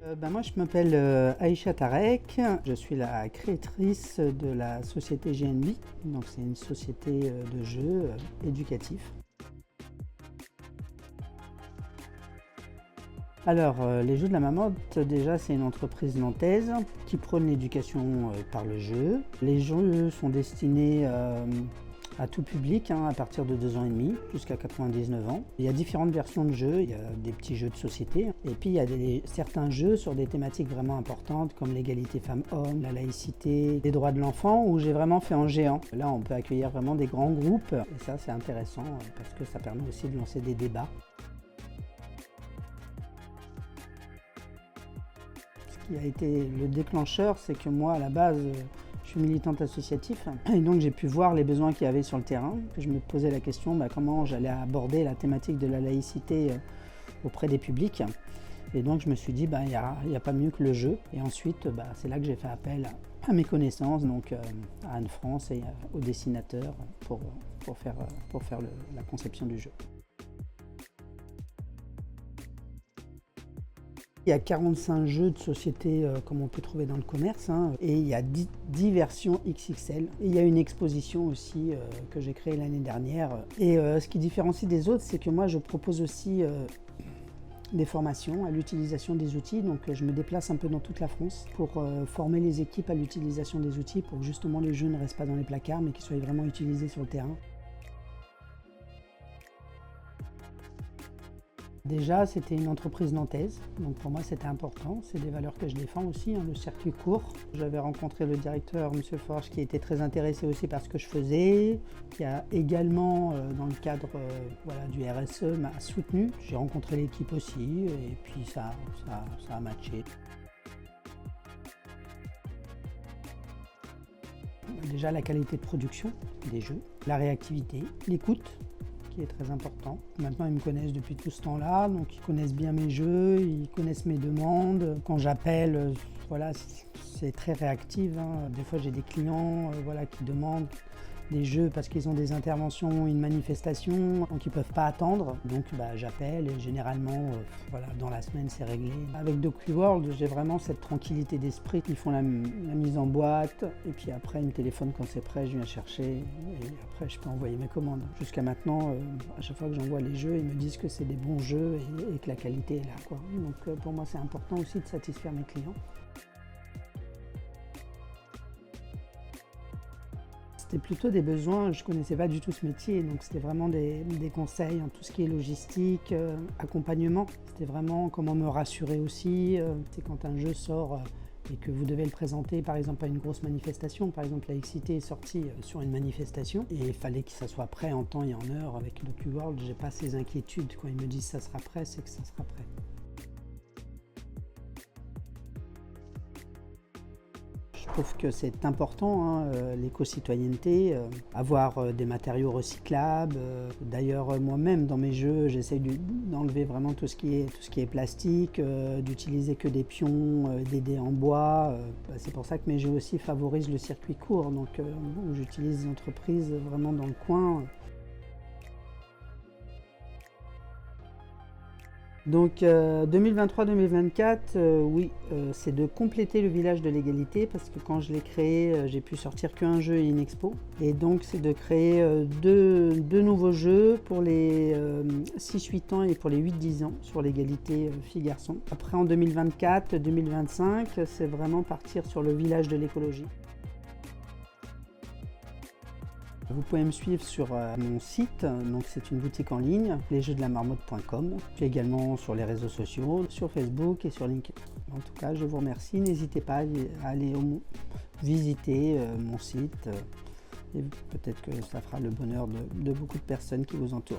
Moi je m'appelle Aïcha Tarek, je suis la créatrice de la société GNB, donc c'est une société de jeux éducatifs. Alors les Jeux de la Marmotte, déjà c'est une entreprise nantaise qui prône l'éducation par le jeu. Les jeux sont destinés à tout public, à partir de 2 ans et demi jusqu'à 99 ans. Il y a différentes versions de jeux, il y a des petits jeux de société, et puis il y a certains jeux sur des thématiques vraiment importantes comme l'égalité femmes-hommes, la laïcité, les droits de l'enfant, où j'ai vraiment fait en géant. Là on peut accueillir vraiment des grands groupes, et ça c'est intéressant parce que ça permet aussi de lancer des débats. Ce qui a été le déclencheur, c'est que moi à la base, je suis militante associative et donc j'ai pu voir les besoins qu'il y avait sur le terrain. Je me posais la question comment j'allais aborder la thématique de la laïcité auprès des publics. Et donc je me suis dit il n'y a pas mieux que le jeu. Et ensuite c'est là que j'ai fait appel à mes connaissances, donc à Anne-France et aux dessinateurs pour faire la conception du jeu. Il y a 45 jeux de société comme on peut trouver dans le commerce et il y a 10 versions XXL. Et il y a une exposition aussi que j'ai créée l'année dernière. Et ce qui différencie des autres, c'est que moi je propose aussi des formations à l'utilisation des outils. Donc je me déplace un peu dans toute la France pour former les équipes à l'utilisation des outils pour que justement les jeux ne restent pas dans les placards mais qu'ils soient vraiment utilisés sur le terrain. Déjà, c'était une entreprise nantaise, donc pour moi c'était important, c'est des valeurs que je défends aussi, le circuit court. J'avais rencontré le directeur, M. Forge, qui était très intéressé aussi par ce que je faisais, qui a également, dans le cadre du RSE, m'a soutenu. J'ai rencontré l'équipe aussi, et puis ça a matché. Déjà la qualité de production des jeux, la réactivité, l'écoute, qui est très important. Maintenant ils me connaissent depuis tout ce temps-là, donc ils connaissent bien mes jeux, ils connaissent mes demandes. Quand j'appelle, c'est très réactif. Des fois j'ai des clients qui demandent des jeux parce qu'ils ont des interventions, une manifestation, donc ils ne peuvent pas attendre. Donc j'appelle et généralement dans la semaine c'est réglé. Avec DocuWorld, j'ai vraiment cette tranquillité d'esprit. Ils font la mise en boîte et puis après ils me téléphonent quand c'est prêt, je viens chercher et après je peux envoyer mes commandes. Jusqu'à maintenant, à chaque fois que j'envoie les jeux, ils me disent que c'est des bons jeux et que la qualité est là, Donc pour moi c'est important aussi de satisfaire mes clients. C'était plutôt des besoins, je ne connaissais pas du tout ce métier, donc c'était vraiment des conseils en tout ce qui est logistique, accompagnement. C'était vraiment comment me rassurer aussi. C'est quand un jeu sort et que vous devez le présenter par exemple à une grosse manifestation. Par exemple, Laïcité est sorti sur une manifestation et il fallait que ça soit prêt en temps et en heure. Avec DocuWorld, j'ai pas ces inquiétudes. Quand ils me disent ça sera prêt, c'est que ça sera prêt. Je trouve que c'est important, l'éco-citoyenneté, avoir des matériaux recyclables. D'ailleurs, moi-même, dans mes jeux, j'essaye d'enlever vraiment tout ce qui est plastique, d'utiliser que des pions, des dés en bois. C'est pour ça que mes jeux aussi favorisent le circuit court, donc où j'utilise des entreprises vraiment dans le coin. Donc 2023-2024, oui, c'est de compléter le village de l'égalité parce que quand je l'ai créé, j'ai pu sortir qu'un jeu et une expo. Et donc c'est de créer deux nouveaux jeux pour les 6-8 ans et pour les 8-10 ans sur l'égalité filles-garçons. Après en 2024-2025, c'est vraiment partir sur le village de l'écologie. Vous pouvez me suivre sur mon site, donc c'est une boutique en ligne, lesjeuxdelamarmotte.com. Puis également sur les réseaux sociaux, sur Facebook et sur LinkedIn. En tout cas, je vous remercie. N'hésitez pas à aller visiter mon site et peut-être que ça fera le bonheur de beaucoup de personnes qui vous entourent.